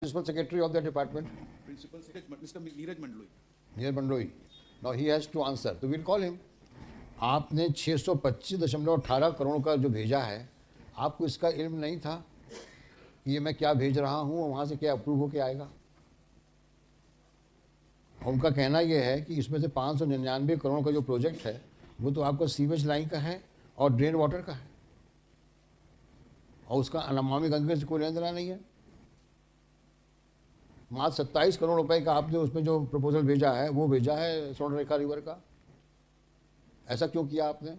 Principal Secretary of the department? Principal Secretary, Mr. Neeraj Mandloi. Neeraj Mandloi. Now he has to answer. तो we'll call him. आपने 625.18 करोड़ का जो भेजा है, आपको इसका इल्म नहीं था कि ये मैं क्या भेज रहा हूँ, वहाँ से क्या अप्रूव होके आएगा? उनका कहना ये है कि इसमें से 599 करोड़ का जो प्रोजेक्ट है वो तो आपका सीवेज लाइन का है और ड्रेन वाटर का है, और उसका नमामि गंगे से कोई लेना देना नहीं है। मात्र 27 करोड़ रुपए का आपने उसमें जो प्रपोजल भेजा है वो भेजा है स्वर्णरेखा रिवर का। ऐसा क्यों किया आपने?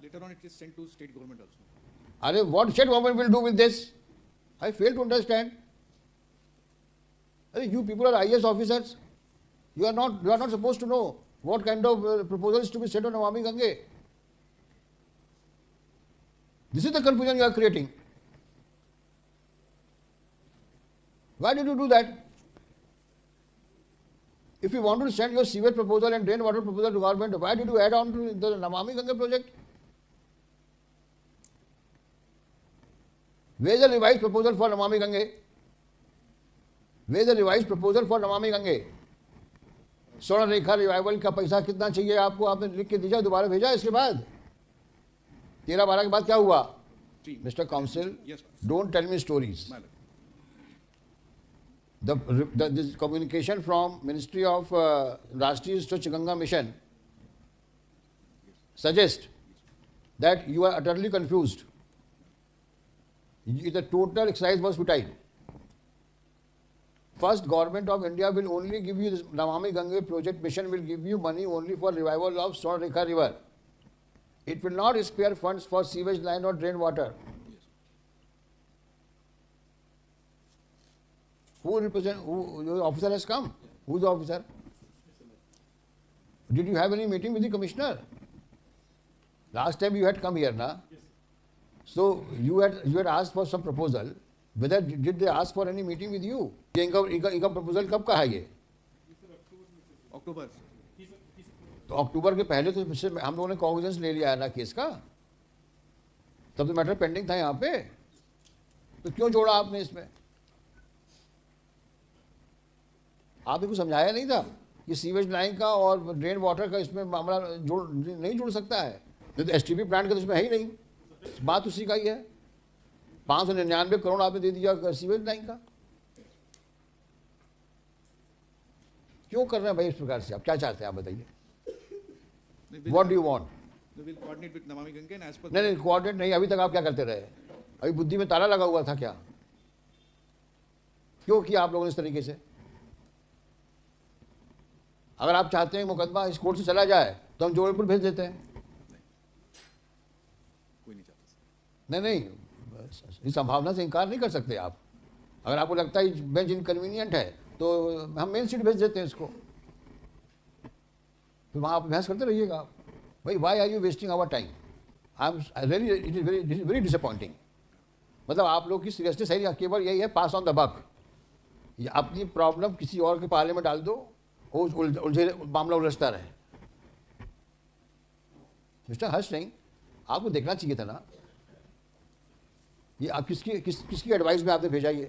Later on, it is sent to state government also. अरे what state government will do with this? I fail to understand. अरे you people are IAS officers. You are not supposed to know what kind of proposals to be sent on Namami Gange. This is the confusion you are creating. Why did you do that? If you want to send your sewage proposal and drain water proposal to government, why did you add on to the Namami Gange project? Where is the revised proposal for Namami Gange? Where is the revised proposal for Namami Gange? स्वर्ण रेखा revival का पैसा कितना चाहिए आपको? आपने लिख के दीजिए, दोबारा भेजा इसके बाद 13-12 के बाद क्या हुआ? Mister counsel, don't tell me stories. This communication from Ministry of Rashtriya Swachh Ganga Mission suggests that you are utterly confused. The total exercise was futile. First, Government of India will only give you this Namami Gange project mission will give you money only for revival of Swarnrekha river. It will not spare funds for sewage line or drain water. Who represent? Who officer has come? Who is the officer? Did you have any meeting with the commissioner? Last time you had come here, na? So you had asked for some proposal. Whether did they ask for any meeting with you? इनका proposal कब का है ये? अक्टूबर. तो अक्टूबर के पहले तो हम लोगों ने कॉग्निजेंस ले लिया है ना केस का, तब तो मैटर पेंडिंग था यहाँ पे, तो क्यों जोड़ा आपने इसमें? आपने कुछ समझाया नहीं था कि सीवेज लाइन का और ड्रेन वाटर का इसमें मामला नहीं जुड़ सकता है, तो एसटीपी प्लांट का तो इसमें है ही नहीं, बात उसी का ही है. 599 करोड़ आपने दे दिया सीवेज लाइन का. क्यों कर रहे हैं भाई इस प्रकार से? आप क्या चाहते हैं, आप बताइए. What do you want? We'll coordinate with Namami Gange and as per. नहीं, कोऑर्डिनेट नहीं. अभी तक आप क्या करते रहे? अभी बुद्धि में ताला लगा हुआ था क्या? क्यों किया आप लोगों ने इस तरीके से? अगर आप चाहते हैं मुकदमा इस कोर्ट से चला जाए तो हम जबलपुर भेज देते हैं. कोई नहीं चाहता. नहीं, इस संभावना से इनकार नहीं कर सकते आप. अगर आपको लगता है बेंच इनकन्वीनियंट है तो हम मेन सीट भेज देते हैं इसको, फिर वहाँ आप बहस करते रहिएगा. भाई why are you wasting our time? I am really, it is very disappointing. मतलब आप लोग की सीरियसनेस सही केवल यही है, पास ऑन द बक. अपनी प्रॉब्लम किसी और के पाले में डाल दो, उलझे मामला उलझता रहे. मिस्टर हर्ष सिंह, आपको देखना चाहिए था ना ये आप किसकी एडवाइस में आपने भेजा ये?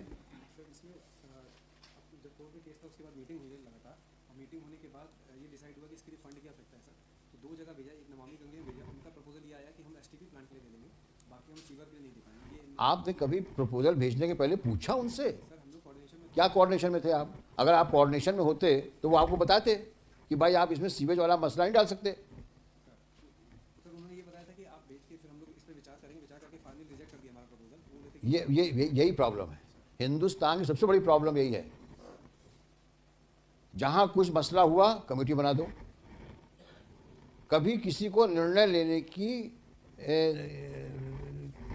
जब कोर्ट में केस था उसके बाद मीटिंग हुई लगातार, और मीटिंग होने के बाद ये डिसाइड हुआ कि इसके लिए फंड की आवश्यकता है सर. तो 2 जगह भेजा, एक नमामि गंगे में भेजा. उनका प्रपोजल ये आया कि हम एसटीपी प्लांट के लिए दे देंगे, बाकी हम सीवर के लिए नहीं दे पाएंगे. आपने कभी प्रपोजल भेजने के पहले पूछा उनसे? सर हम लोग कोऑर्डिनेशन में. क्या कोऑर्डिनेशन में थे आप? अगर आप कोऑर्डिनेशन में होते तो वो आपको बताते कि भाई आप इसमें सीवेज वाला मसला नहीं डाल सकते. सर उन्होंने ये बताया था कि आप भेज के फिर हम लोग इस पर विचार करेंगे, विचार करके फाइनली रिजेक्ट कर दिया हमारा प्रपोजल. यही प्रॉब्लम है. हिंदुस्तान की सबसे बड़ी प्रॉब्लम यही है. जहां कुछ मसला हुआ कमेटी बना दो. कभी किसी को निर्णय लेने की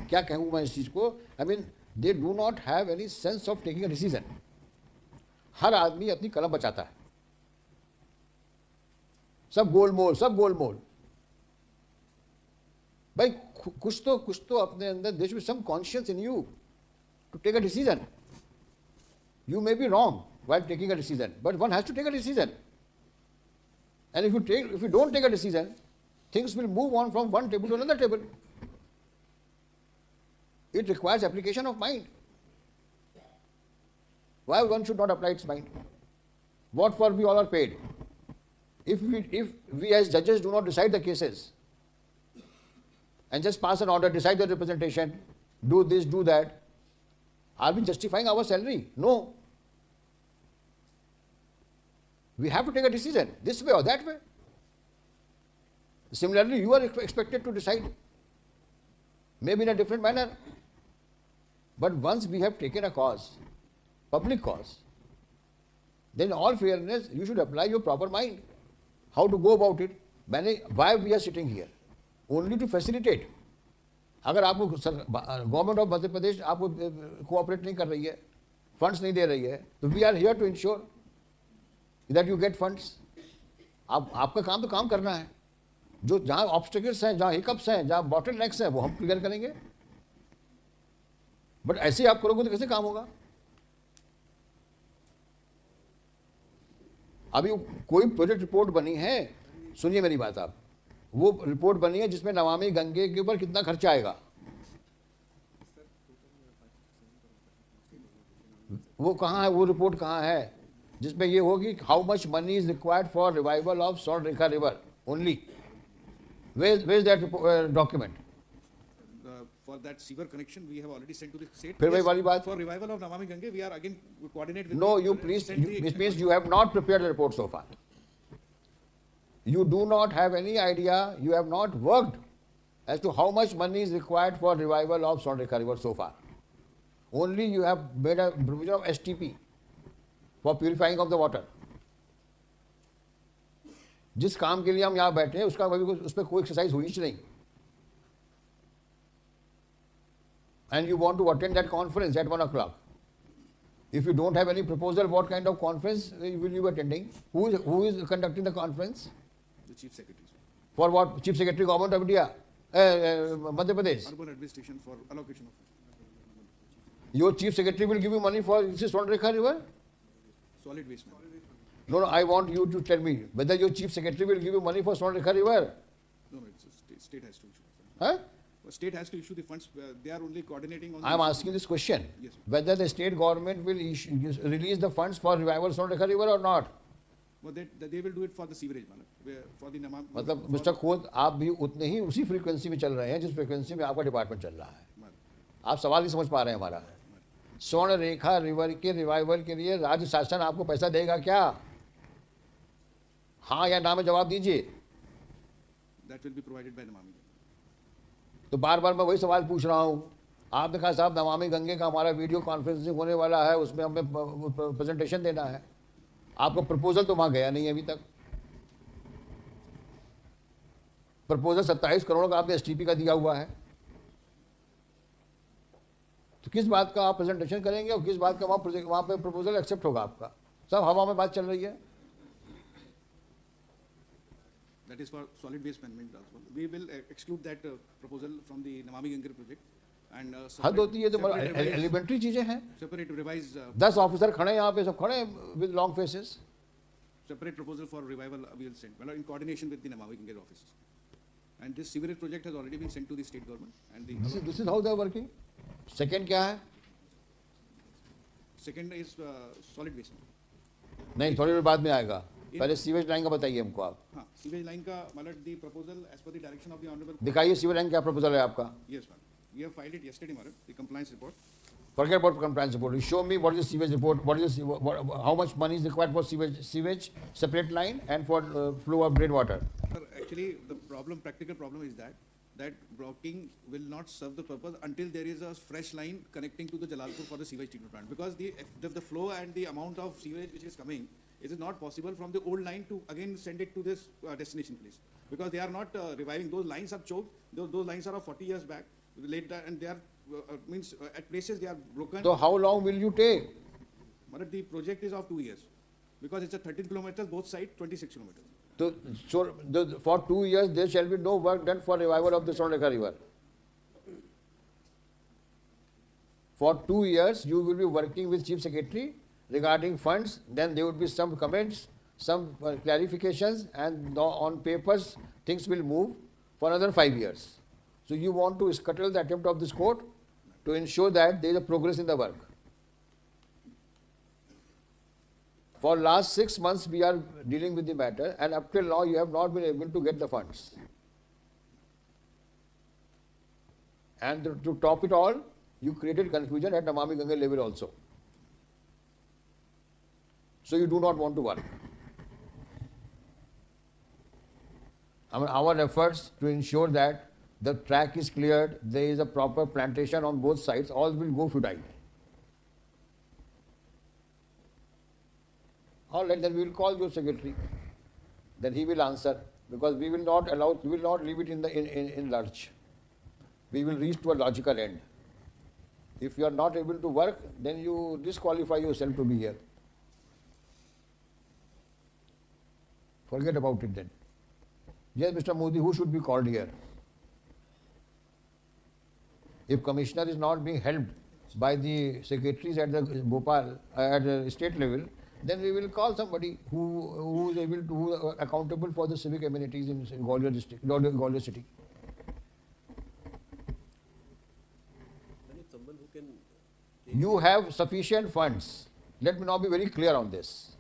क्या कहूँ मैं इस चीज़ को, I mean they do not have any sense of taking a decision. हर आदमी अपनी कलम बचाता है. सब गोलमोल. भाई कुछ तो अपने अंदर, there should be some conscious in you to take a decision. You may be wrong while taking a decision, but one has to take a decision. And if you don't take a decision, things will move on from one table to another table. It requires application of mind. Why one should not apply its mind? What for we all are paid? If we as judges do not decide the cases and just pass an order, decide the representation, do this, do that, are we justifying our salary? No. We have to take a decision, this way or that way. Similarly, you are expected to decide, maybe in a different manner. But once we have taken a cause, public cause, then in all fairness, you should apply your proper mind. How to go about it? Why we are sitting here? Only to facilitate. अगर आपको government of Madhya Pradesh आपको cooperate नहीं कर रही है, funds नहीं दे रही है, तो we are here to ensure that you get funds. आपका काम तो काम करना है. जो जहाँ ऑब्स्टिकल्स हैं, जहाँ हिकअप्स हैं, जहाँ बॉटलनेक्स हैं, वो हम क्लियर करेंगे. बट ऐसे आप करोगे तो कैसे काम होगा? अभी कोई प्रोजेक्ट रिपोर्ट बनी है, सुनिए मेरी बात आप, वो रिपोर्ट बनी है जिसमें नमामि गंगे के ऊपर कितना खर्चा आएगा, वो कहाँ है? वो रिपोर्ट कहाँ है जिसमें ये होगी how much money is required for revival of Subarnarekha river only? Where is that document? For that sewer connection, we have already sent to the state. फिर वही वाली बात. For revival of Namami Gange, we are again coordinate with. No, you please. This means you have not prepared the report so far. You do not have any idea. You have not worked as to how much money is required for revival of Swarnrekha River so far. Only you have made a provision of STP for purifying of the water. जिस काम के लिए हम यहाँ बैठे हैं, उसका उस पर कोई एक्सरसाइज हुई ही नहीं. And you want to attend that conference at 1 o'clock. If you don't have any proposal, what kind of conference will you be attending? Who is conducting the conference? The Chief Secretary. For what? Chief Secretary, Government of India, Madhya Pradesh. Urban Administration for allocation of. Your Chief Secretary will give you money for this Swarnrekha River? Solid waste. No, I want you to tell me whether your Chief Secretary will give you money for Swarnrekha River. No, it's state has to issue. Huh? State has to issue the funds. They are only coordinating on. I am asking this question: yes, whether the state government will release the funds for revival Swarnrekha River or not? But they will do it for the sewerage, for the Namam. मतलब mister खोद, आप भी उतने ही उसी frequency में चल रहे हैं जिस फ्रीक्वेंसी में आपका डिपार्टमेंट चल रहा है. आप सवाल नहीं समझ पा रहे हैं हमारा. स्वर्णरेखा रिवर के रिवाइवल के लिए राज्य शासन आपको पैसा देगा क्या? हाँ या ना में जवाब दीजिए. That will be provided by Namami. तो बार बार मैं वही सवाल पूछ रहा हूँ. आपने कहा साहब नमामि गंगे का हमारा वीडियो कॉन्फ्रेंसिंग होने वाला है, उसमें हमें प्रेजेंटेशन देना है. आपका प्रपोजल तो वहाँ गया नहीं है अभी तक. प्रपोजल 27 करोड़ का आपने एसटीपी का दिया हुआ है. तो किस बात का आप प्रेजेंटेशन करेंगे और किस बात का वहाँ पे प्रपोजल एक्सेप्ट होगा आपका? सब हवा में बात चल रही है. That is for solid waste management also. We will exclude that proposal from the Namami Gange project and हद होती है तो एलिमेंट्री चीजें हैं. separate revise 10 ऑफिसर खड़े यहाँ पे, सब खड़े with long faces. separate proposal for revival we will send, well, in coordination with the Namami Gange office. And this sewerage project has already been sent to the state government and the. This is how they are working. Second क्या है? Second is solid waste. नहीं, थोड़ी देर बाद में आएगा. पहले sewage line का बताइए हमको आप. हाँ, सीवेज लाइन का मतलब the proposal as per the direction of the honorable. दिखाइए सीवेज लाइन क्या प्रपोजल है आपका. Yes, ma'am. We have filed it yesterday, madam. The compliance report. Forget about compliance report. You show me what is the sewage report. How much money is required for sewage separate line and for flow of drain water. Sir, actually, the practical problem is that blocking will not serve the purpose until there is a fresh line connecting to the Jalalpur for the sewage treatment plant. Because the flow and the amount of sewage which is coming, it is not possible from the old line to again send it to this destination place. Because they are not reviving. Those lines are choked. Those lines are of 40 years back. Later, and they are at places they are broken. So how long will you take? But the project is of 2 years. Because it's a 13 kilometers, both sides 26 kilometers. So for 2 years there shall be no work done for revival of the Swarnrekha River. For 2 years you will be working with Chief Secretary regarding funds, then there would be some comments, some clarifications, and on papers things will move for another 5 years. So you want to scuttle the attempt of this court to ensure that there is a progress in the work. For last 6 months we are dealing with the matter, and up till now you have not been able to get the funds. And to top it all, you created confusion at Namami Gange level also. So you do not want to work. I mean, our efforts to ensure that the track is cleared, there is a proper plantation on both sides, all will go futile. All right, then we will call your secretary. Then he will answer, because we will not allow, we will not leave it in lurch. We will reach to a logical end. If you are not able to work, then you disqualify yourself to be here. Forget about it then. Yes, Mr. Modi, who should be called here? If commissioner is not being helped by the secretaries at the Bhopal, at the state level, then we will call somebody who is able to, who is accountable for the civic amenities in Gwalior district, Gwalior city. Someone who can You have sufficient funds. Let me now be very clear on this.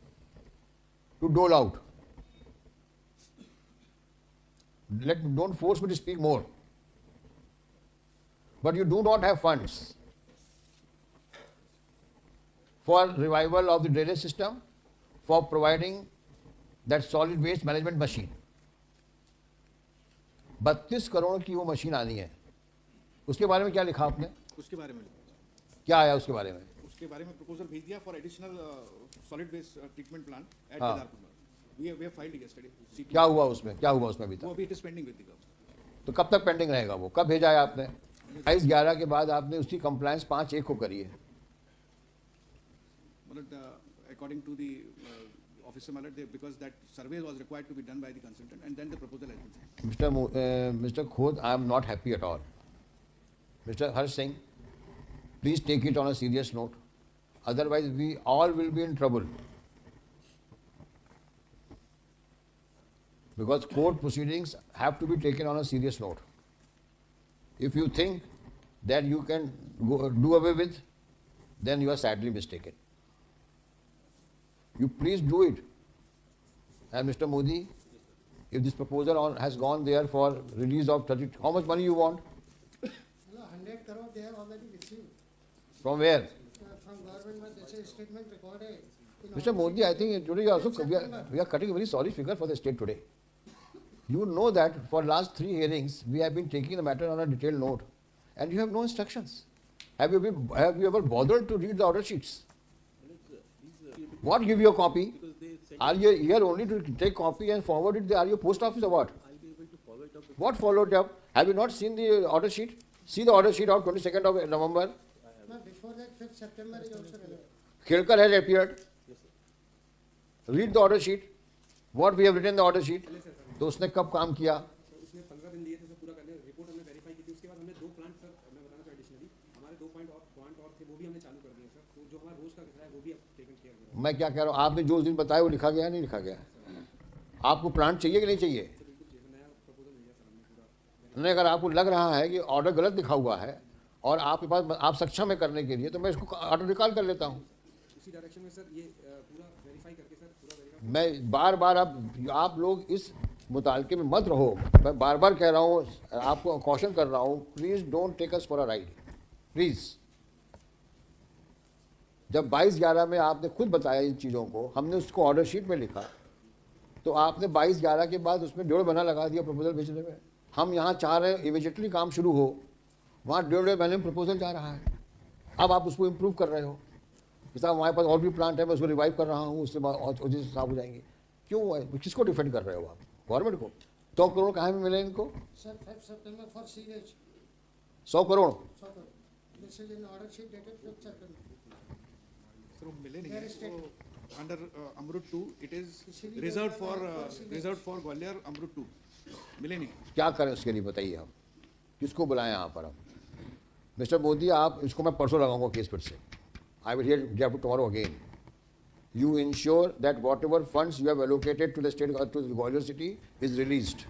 To dole out. Don't force me to speak more. But you do not have funds for revival of the drainage system, for providing that solid waste management machine. 32 crore की वो machine आनी है. उसके बारे में क्या लिखा आपने? उसके बारे में क्या आया उसके बारे में? उसके बारे में प्रपोजल भेज दिया for additional solid waste treatment plant at हाँ. Kedarpur. We have filed yesterday. क्या हुआ उसमें? क्या हुआ उसमें अभी वो तक? अभी it is pending with the government. तो कब तक पेंडिंग रहेगा वो? कब भेजा है आपने? 22/11 के बाद आपने उसकी कंप्लायंस 5/1 को करी है. मतलब according to the officer Malad, because that survey was required to be done by the consultant, and then the proposal has been sent. Mr. Khod, I am not happy at all. Mr. Harsh Singh, please take it on a serious note. Otherwise, we all will be in trouble. Because court proceedings have to be taken on a serious note. If you think that you can do away with, then you are sadly mistaken. You please do it. And Mr. Modi, if this proposal has gone there for release of 30, how much money you want? 100 crore they have already received. From where? From government, but there's a statement recorded. Mr. Modi, I think today also we are cutting a very sorry figure for the state today. You know that for last 3 hearings we have been taking the matter on a detailed note, and you have no instructions. Have you ever bothered to read the order sheets? What give you a copy? Are you here only to take copy and forward it? Are you post office or what? I'll be able to follow it up. What followed up? Have you not seen the order sheet? See the order sheet of 22nd of November. No, before that, 5th September is also relevant. Khilkar has appeared. Read the order sheet. What we have written in the order sheet. तो उसने कब काम किया? उसने 15 दिन लिए थे sir पूरा करने. रिपोर्ट हमने वेरीफाई की थी. उसके बाद हमने 2 प्लांट सर मैं बताना चाहूँ एडिशनली हमारे 2 प्लांट और थे वो भी हमने चालू कर दिए सर. तो जो हमारा रोज का किराया है वो भी अब टेकन केयर कर रहा है. मैं क्या कह रहा हूँ, आपने जो उस दिन बताया वो लिखा गया नहीं लिखा गया? आपको प्लांट चाहिए कि नहीं चाहिए? नया प्रपोजल भेजा सर हमने पूरा. नहीं, अगर आपको लग रहा है कि ऑर्डर गलत लिखा हुआ है और आपके पास आप सक्षम है करने के लिए, तो मैं इसको ऑर्डर निकाल कर लेता हूँ. उसी डायरेक्शन में सर ये पूरा वेरीफाई करके सर पूरा वेरीफाई. मैं बार बार आप लोग इस मुतालके में मत रहो. मैं बार बार कह रहा हूँ, आपको कॉशन कर रहा हूँ, please don't take us for a ride. Please. जब 22/11 में आपने खुद बताया इन चीज़ों को, हमने उसको ऑर्डर शीट में लिखा, तो आपने 22/11 के बाद उसमें 1.5 महीना लगा दिया प्रपोजल भेजने में. हम यहाँ चाह रहे हैं इमीडिएटली काम शुरू हो, वहाँ 1.5 महीने में प्रपोजल जा रहा है. अब आप उसको इम्प्रूव कर रहे हो कि साहब हमारे पास और भी प्लांट है, मैं उसको रिवाइव कर रहा हूँ, उससे साफ हो जाएंगे. क्यों? किसको डिफेंड कर रहे हो आप? गवर्नमेंट को. 100 करोड़ कहाँ में मिले इनको? Sir, 5th September for sewage. 100 crore. 100 crore. This is in order sheet dated 5th September. Sir वो मिले नहीं Where है. is state? वो अंडर अमृत 2 इट इज इसीलिए रिजर्व फॉर ग्वालियर अमृत 2 मिले नहीं. क्या करें उसके लिए बताइए. हम किसको बुलाएं यहाँ पर? हम मिस्टर मोदी, आप इसको मैं परसों लगाऊंगा केस फिर से. I will hear tomorrow again. You ensure that whatever funds you have allocated to the state, to the Gwalior city is released.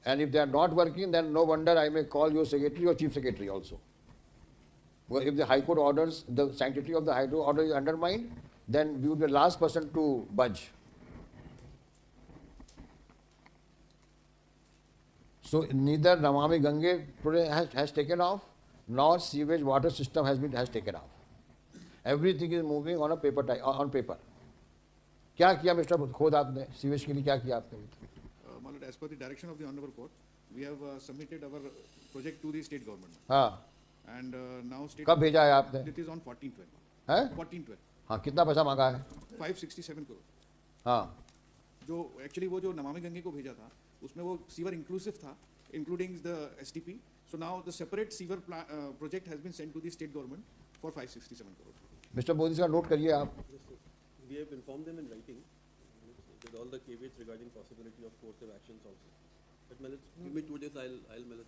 And if they are not working, then no wonder I may call your secretary or chief secretary also. Well, if the High Court orders, the sanctity of the High Court order is undermined, then we would be the last person to budge. So neither Namami Gange has taken off, nor sewage water system has taken off. Everything is moving on a paper. क्या किया mister खोद आपने sewage के लिए क्या किया आपने? As per the direction of the Honorable Court, we have submitted our project to the state government. हाँ. And now state. कब भेजा है आपने? It is on 14/12. है? 14/12. हाँ, कितना पैसा मांगा है? 567 crore. हाँ. जो एक्चुअली वो जो नमामि गंगे को भेजा था उसमें वो सीवर इंक्लूसिव था, including the STP. So now the separate sewer project has been sent to the state government for 567 crore. Mister Modi का नोट करिए आप. We have informed them in writing with all the caveats regarding possibility of coercive actions also. But Millet, give me 2 days, I'll Millet.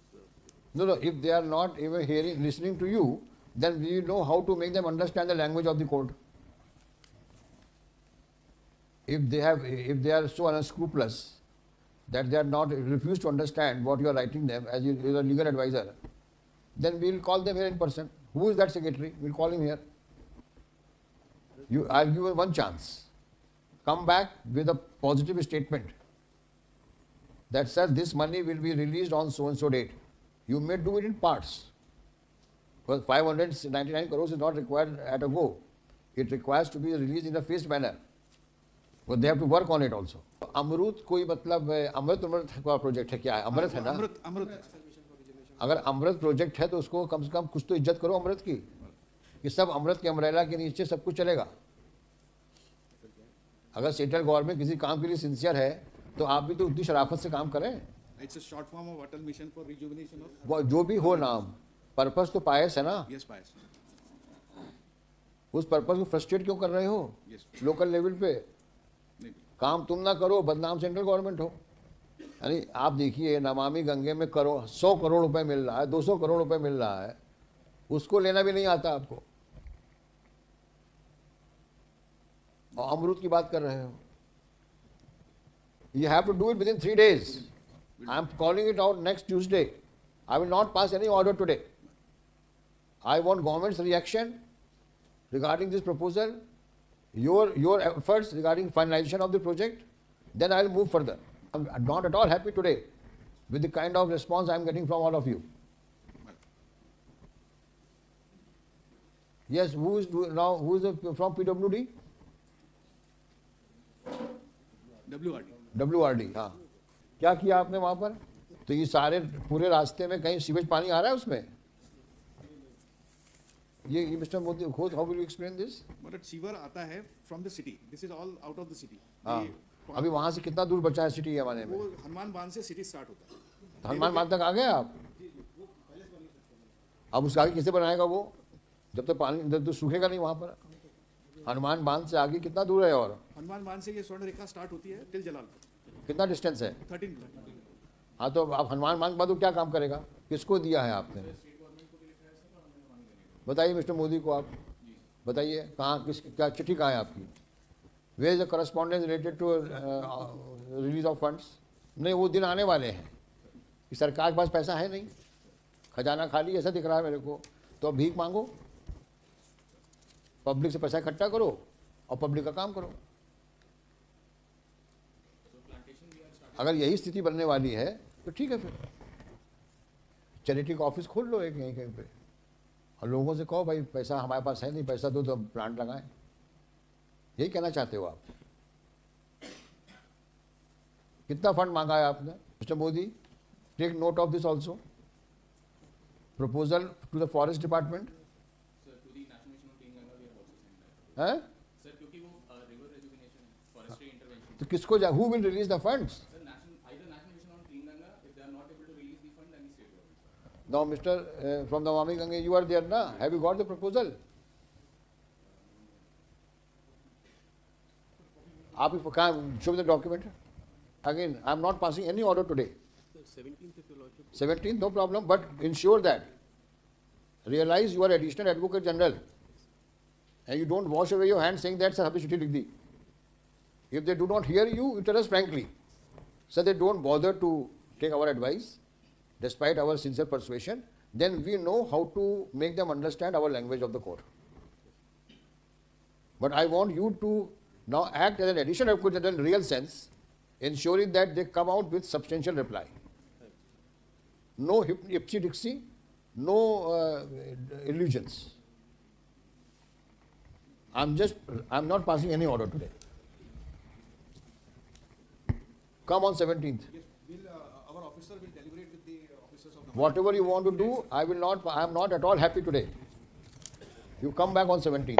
No, if they are not even listening to you, then we know how to make them understand the language of the court. If they are so unscrupulous that they are not refuse to understand what you are writing them as a legal advisor, then we will call them here in person. Who is that secretary? We will call him here. I'll give you one chance. Come back with a positive statement that says this money will be released on so and so date. You may do it in parts. Because 599 crores is not required at a go. It requires to be released in a phased manner. But they have to work on it also. अमृत कोई मतलब अमृत का project है क्या है? अमृत है ना? अमृत. अगर अमृत project है तो उसको कम से कम कुछ तो इज्जत करो अमृत की. कि सब अमृत के अम्ब्रेला के नीचे सब कुछ चलेगा. अगर सेंट्रल गवर्नमेंट किसी काम के लिए सिंसियर है तो आप भी तो उतनी शराफत से काम करें. It's a short form of Atal Mission for Rejuvenation of. जो भी हो नाम, पर्पस तो पायस है ना. Yes, pious. उस पर्पस को फ्रस्ट्रेट क्यों कर रहे हो? Yes. लोकल लेवल पे नहीं. काम तुम ना करो, बदनाम सेंट्रल गवर्नमेंट हो. यानी आप देखिए नमामि गंगे में 100 करोड़ रुपए मिल रहा है, 200 करोड़ रुपए मिल रहा है, उसको लेना भी नहीं आता आपको. और अमृत की बात कर रहे हो. You have to do it within 3 days. I am calling it out next Tuesday. I will not pass any order today. I want government's reaction regarding this proposal, your efforts regarding finalization of the project. Then I will move further. I am not at all happy today with the kind of response I am getting from all of you. Yes, who is from PWD? WRD. WRD, हाँ. क्या किया आपने वहाँ पर? तो ये सारे पूरे रास्ते में कहीं सीवेज पानी आ रहा है उसमें? ये मिस्टर मोदी खुद, how will you explain this? But sewer आता है from the city. This is all out of the city. हाँ. अभी वहाँ से कितना दूर बचा है सिटी के माने में? वो हनुमान बांध से सिटी स्टार्ट होता है. हनुमान बांध तक आ गए आप? अब उसका आगे किसे बनाएगा वो? जब तक पानी जब तो सूखेगा नहीं वहाँ पर. हनुमान बांध से आगे कितना दूर है? और हनुमान बांध से ये स्वर्ण रेखा स्टार्ट होती है टिल जलालपुर. कितना डिस्टेंस है? 13 किलोमीटर. हाँ, तो आप हनुमान बांध के बाद वो क्या काम करेगा? किसको दिया है आपने? बताइए मिस्टर मोदी को, आप बताइए कहाँ क्या चिट्ठी कहाँ है आपकी? Where is the correspondence related to release of funds? नहीं, वो दिन आने वाले हैं कि सरकार के पास पैसा है नहीं, खजाना खाली ऐसा दिख रहा है मेरे को. तो अब भीख मांगो, पब्लिक से पैसा इकट्ठा करो और पब्लिक का काम करो. अगर यही स्थिति बनने वाली है तो ठीक है, फिर चैरिटी का ऑफिस खोल लो एक यहीं कहीं पे और लोगों से कहो भाई पैसा हमारे पास है नहीं, पैसा दो तो प्लांट लगाएं. यही कहना चाहते हो आप? कितना फंड मांगा है आपने mister Modi? Take note of this also. Proposal to the forest department. है सर, क्योंकि वो रिवर रेजुविनेशन है, फॉरेस्ट्री इंटरवेंशन. तो किसको who will release the funds? Now, Mr. From the Namami Gange, you are there, na? Have you got the proposal? Show me the document. Again, I am not passing any order today. 17th, if your lordship. 17th, no problem, but ensure that. Realize you are additional advocate general. And you don't wash away your hands saying that, sir, abhi chithi likh di. If they do not hear you, you tell us frankly. So they don't bother to take our advice. Despite our sincere persuasion, then we know how to make them understand our language of the court. But I want you to now act as an additional advocate in real sense, ensuring that they come out with substantial reply. No ipsy-dixy, no illusions. I'm not passing any order today. Come on 17th. Yes, our officer will deliberate with the officers of the Whatever you want to do, I am not at all happy today. You come back on 17th.